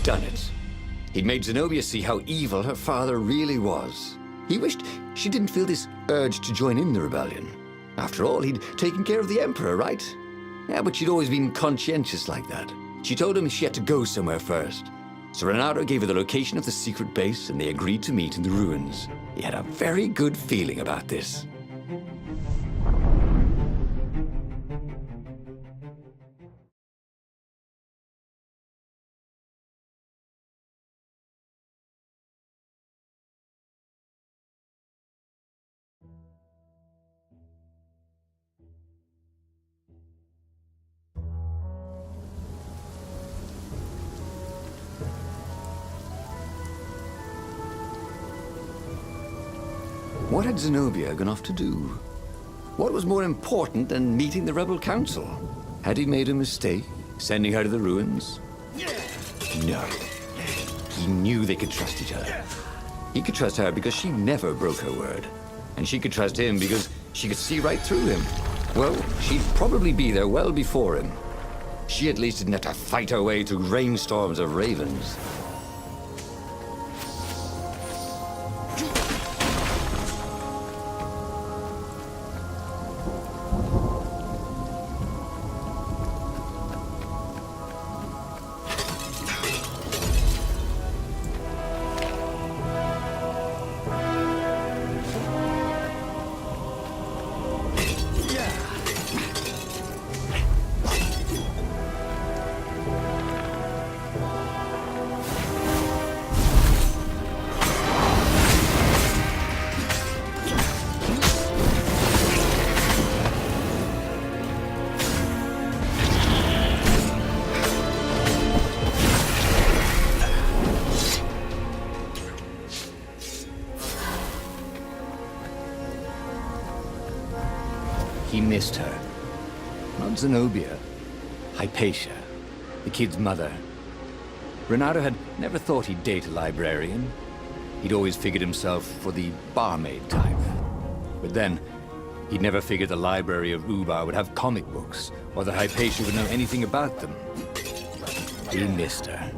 done it. He'd made Zenobia see how evil her father really was. He wished she didn't feel this urge to join in the rebellion. After all, he'd taken care of the Emperor, right? Yeah, but she'd always been conscientious like that. She told him she had to go somewhere first. So Renato gave her the location of the secret base, and they agreed to meet in the ruins. He had a very good feeling about this. What had Zenobia gone off to do? What was more important than meeting the Rebel Council? Had he made a mistake, sending her to the ruins? No. He knew they could trust each other. He could trust her because she never broke her word. And she could trust him because she could see right through him. Well, she'd probably be there well before him. She at least didn't have to fight her way through rainstorms of ravens. He missed her. Not Zenobia. Hypatia, the kid's mother. Renato had never thought he'd date a librarian. He'd always figured himself for the barmaid type. But then, he'd never figured the library of Ubar would have comic books, or that Hypatia would know anything about them. He missed her.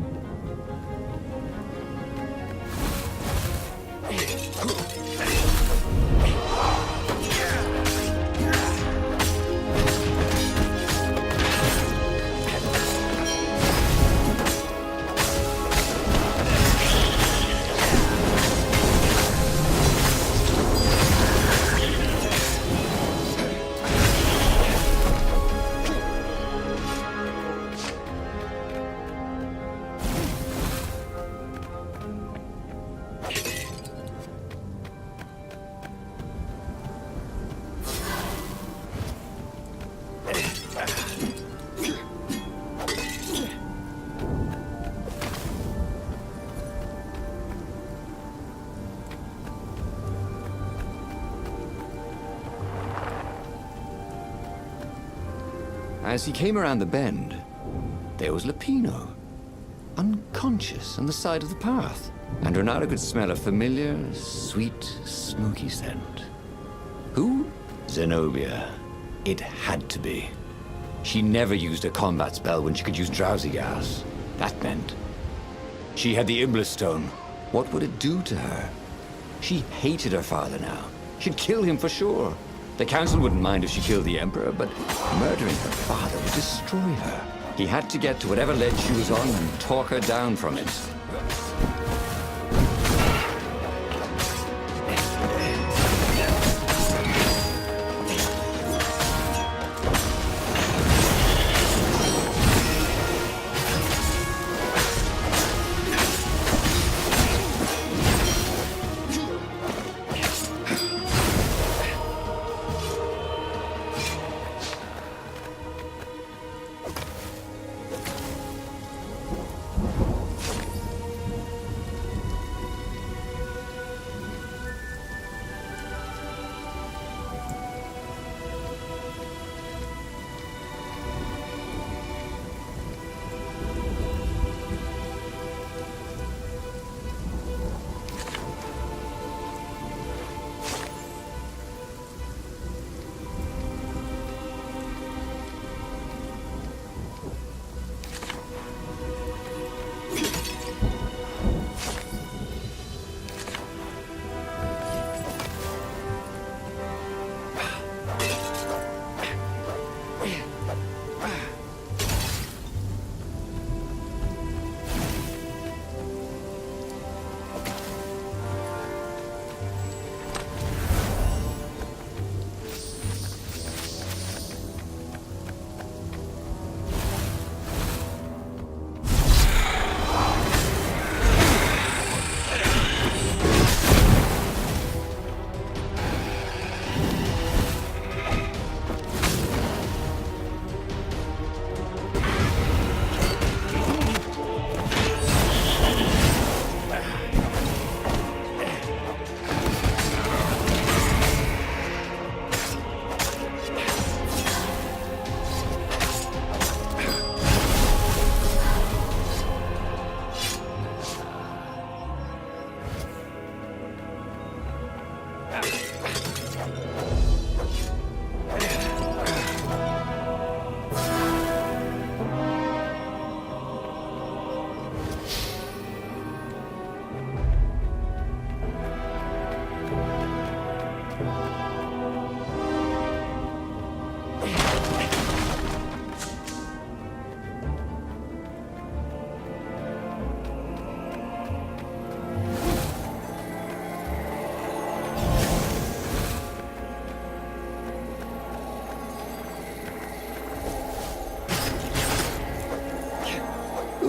As he came around the bend, there was Lupino, unconscious on the side of the path. And Renato could smell a familiar, sweet, smoky scent. Who? Zenobia. It had to be. She never used a combat spell when she could use drowsy gas. That meant she had the Iblis Stone. What would it do to her? She hated her father now. She'd kill him for sure. The Council wouldn't mind if she killed the Emperor, but murdering her father would destroy her. He had to get to whatever ledge she was on and talk her down from it.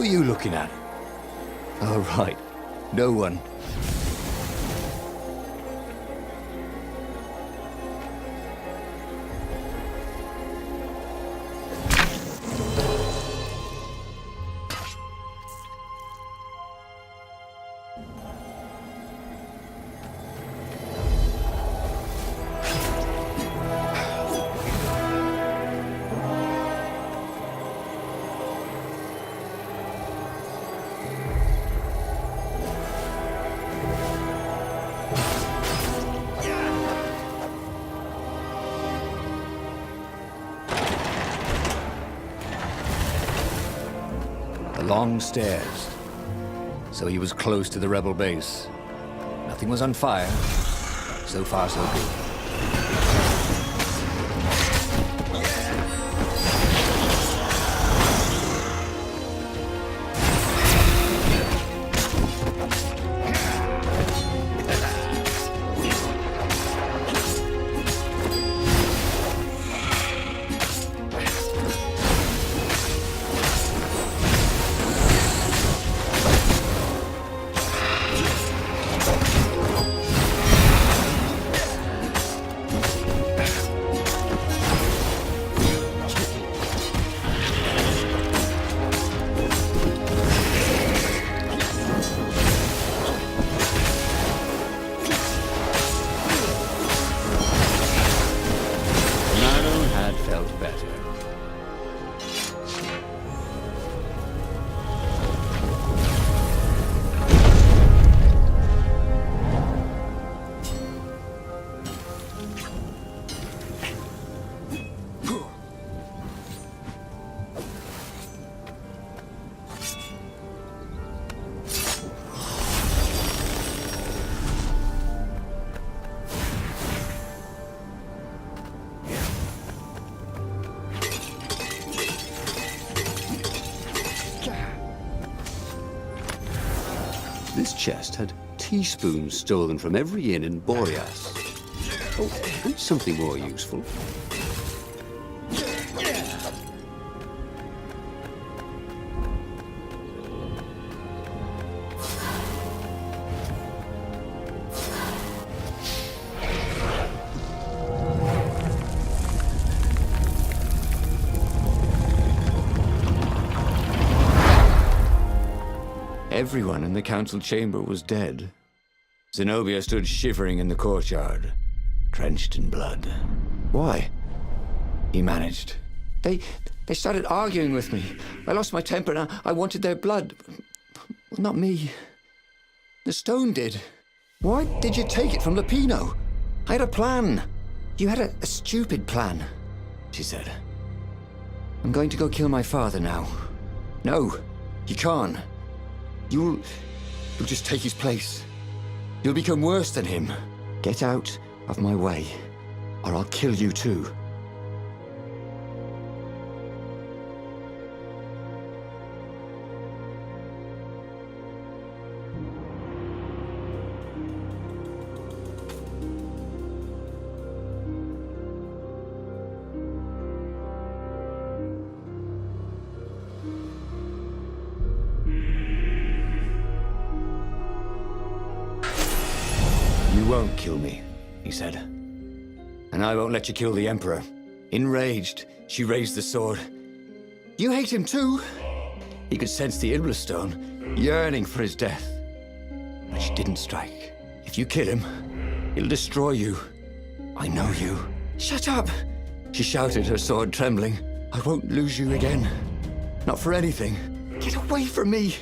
Who are you looking at? Oh, right. No one. The long stairs. So he was close to the rebel base. Nothing was on fire. So far, so good. This chest had teaspoons stolen from every inn in Boreas. Oh, and something more useful. Everyone in the council chamber was dead. Zenobia stood shivering in the courtyard, drenched in blood. Why? He managed. They started arguing with me. I lost my temper and I wanted their blood. Well, not me. The stone did. Why did you take it from Lupino? I had a plan. You had a stupid plan, she said. I'm going to go kill my father now. No, you can't. You'll just take his place. You'll become worse than him. Get out of my way, or I'll kill you too. You won't kill me, he said. And I won't let you kill the Emperor. Enraged, she raised the sword. You hate him too? He could sense the Iblastone, yearning for his death. But she didn't strike. If you kill him, he'll destroy you. I know you. Shut up! She shouted, her sword trembling. I won't lose you again. Not for anything. Get away from me,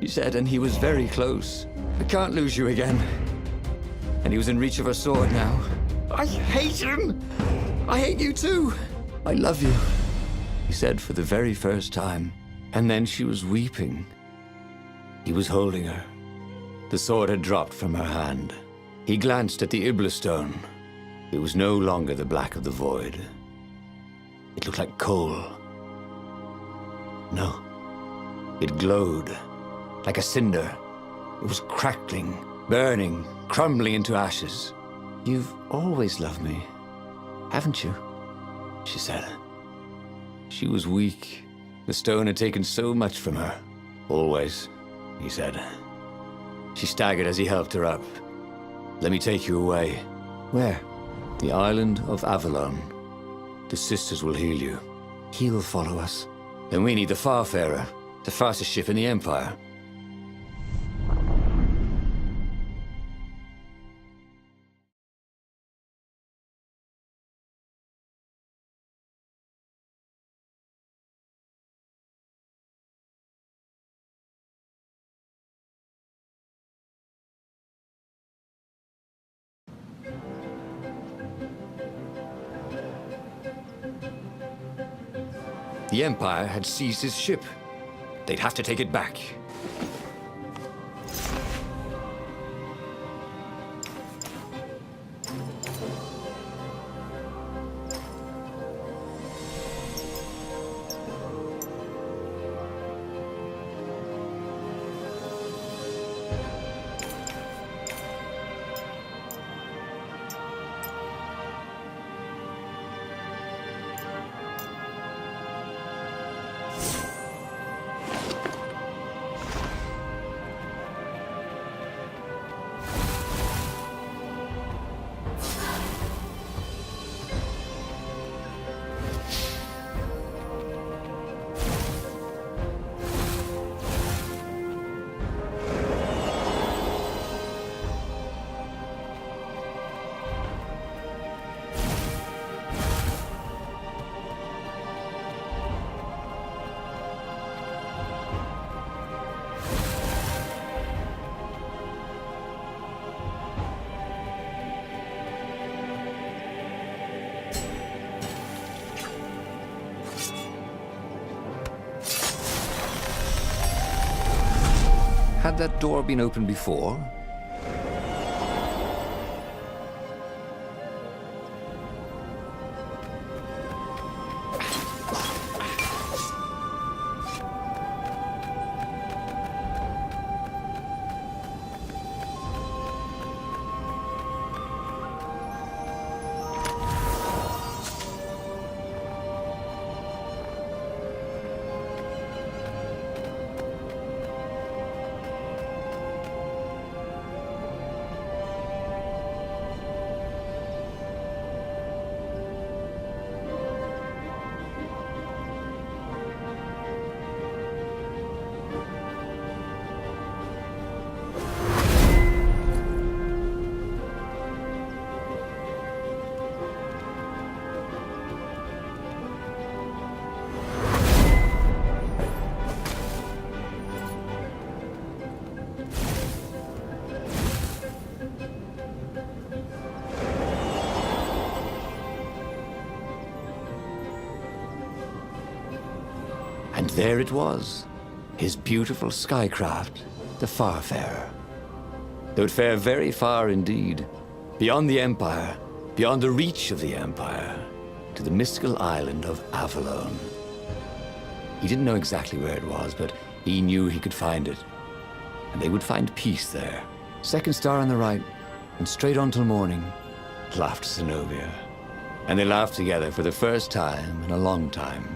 he said, and he was very close. I can't lose you again. And he was in reach of her sword now. I hate him! I hate you too! I love you, he said for the very first time. And then she was weeping. He was holding her. The sword had dropped from her hand. He glanced at the Iblastone. It was no longer the black of the void. It looked like coal. No. It glowed, like a cinder. It was crackling, burning, crumbling into ashes. You've always loved me, haven't you? She said. She was weak. The stone had taken so much from her. Always, he said. She staggered as he helped her up. Let me take you away. Where? The island of Avalon. The sisters will heal you. He'll follow us. Then we need the Farfarer, the fastest ship in the Empire. The Empire had seized his ship. They'd have to take it back. Had that door been opened before? And there it was, his beautiful skycraft, the Farfarer. They would fare very far indeed, beyond the Empire, beyond the reach of the Empire, to the mystical island of Avalon. He didn't know exactly where it was, but he knew he could find it. And they would find peace there. Second star on the right, and straight on till morning, laughed Zenobia. And they laughed together for the first time in a long time.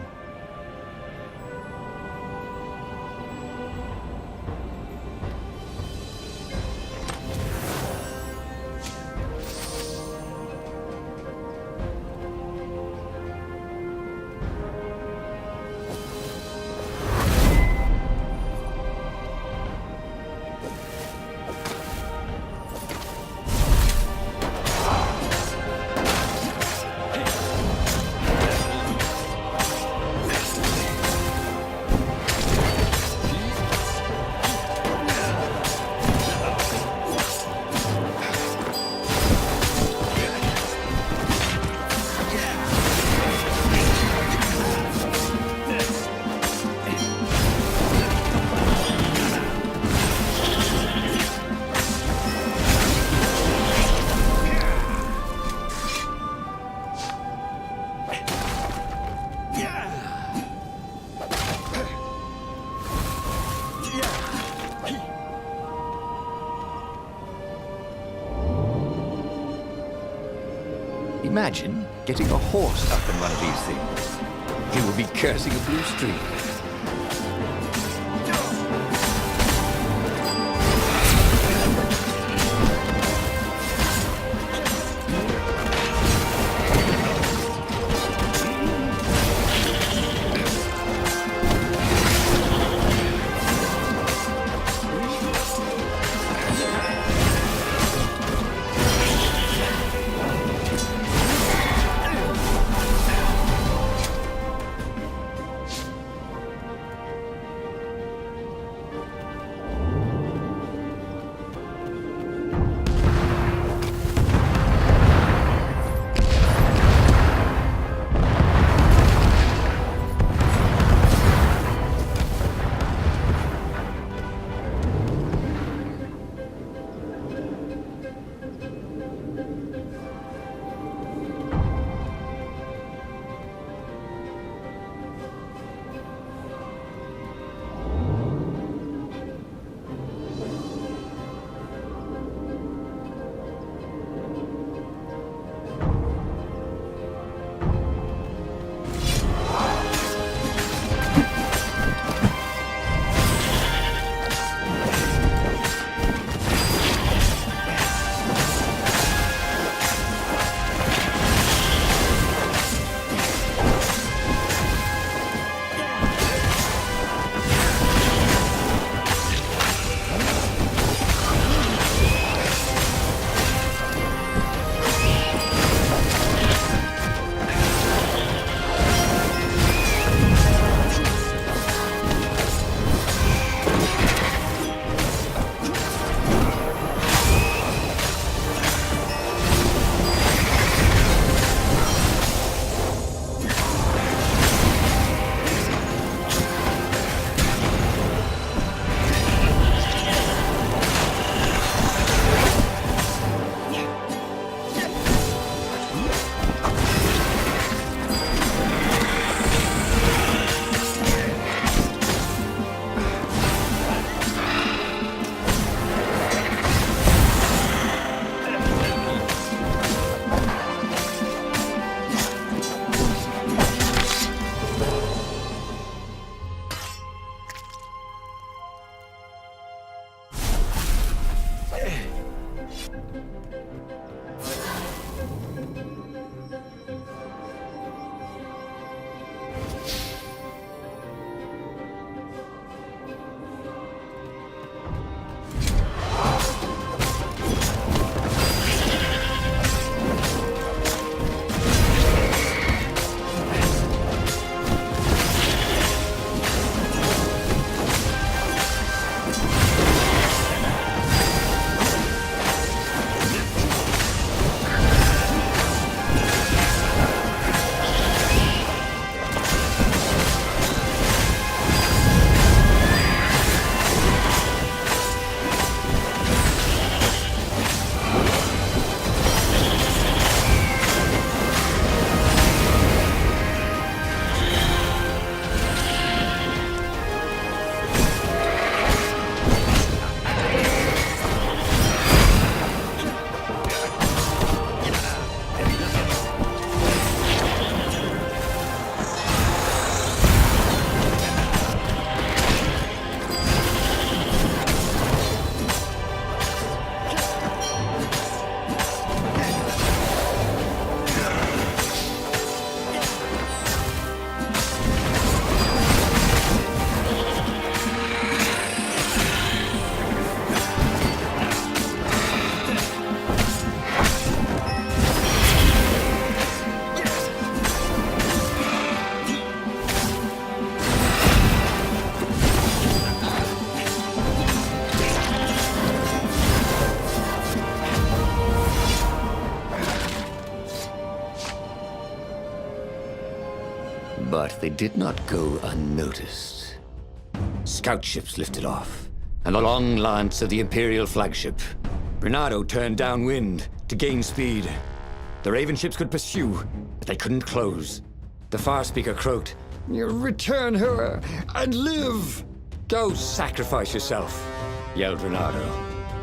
Imagine getting a horse stuck in one of these things. He would be cursing a blue streak. But they did not go unnoticed. Scout ships lifted off, and the long lance of the Imperial flagship. Renato turned downwind to gain speed. The Raven ships could pursue, but they couldn't close. The Farspeaker croaked, "You return her and live!" "Go sacrifice yourself," yelled Renato.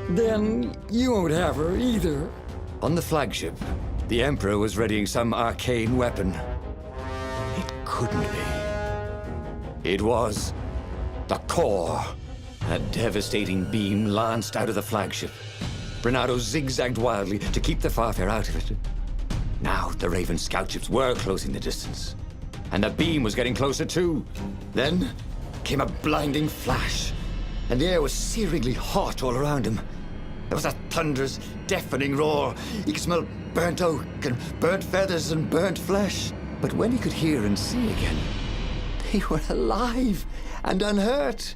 "Then you won't have her either." On the flagship, the Emperor was readying some arcane weapon. It couldn't be. It was the core. A devastating beam lanced out of the flagship. Renato zigzagged wildly to keep the Farfair out of it. Now the Raven scout ships were closing the distance, and the beam was getting closer too. Then came a blinding flash, and the air was searingly hot all around him. There was a thunderous, deafening roar. He could smell burnt oak and burnt feathers and burnt flesh. But when he could hear and see again, they were alive and unhurt.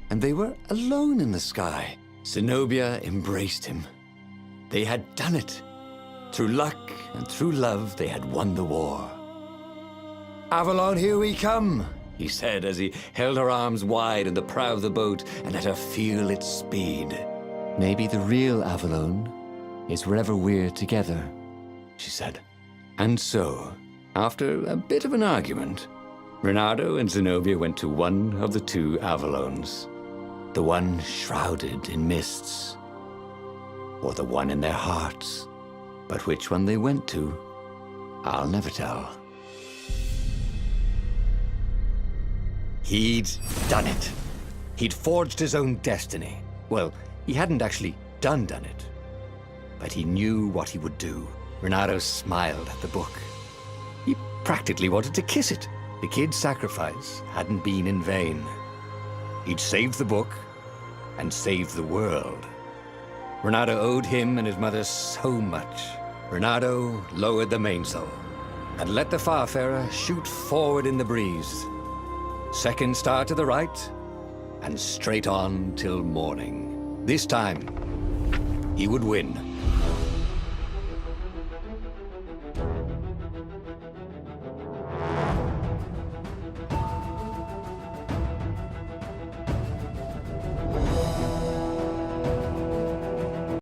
And they were alone in the sky. Zenobia embraced him. They had done it. Through luck and through love, they had won the war. "Avalon, here we come," he said as he held her arms wide in the prow of the boat and let her feel its speed. "Maybe the real Avalon is wherever we're together," she said. And so, after a bit of an argument, Renato and Zenobia went to one of the two Avalons. The one shrouded in mists, or the one in their hearts. But which one they went to, I'll never tell. He'd done it. He'd forged his own destiny. Well, he hadn't actually done it, but he knew what he would do. Renato smiled at the book. He practically wanted to kiss it. The kid's sacrifice hadn't been in vain. He'd saved the book and saved the world. Renato owed him and his mother so much. Renato lowered the mainsail and let the Farfarer shoot forward in the breeze. Second star to the right, and straight on till morning. This time, he would win.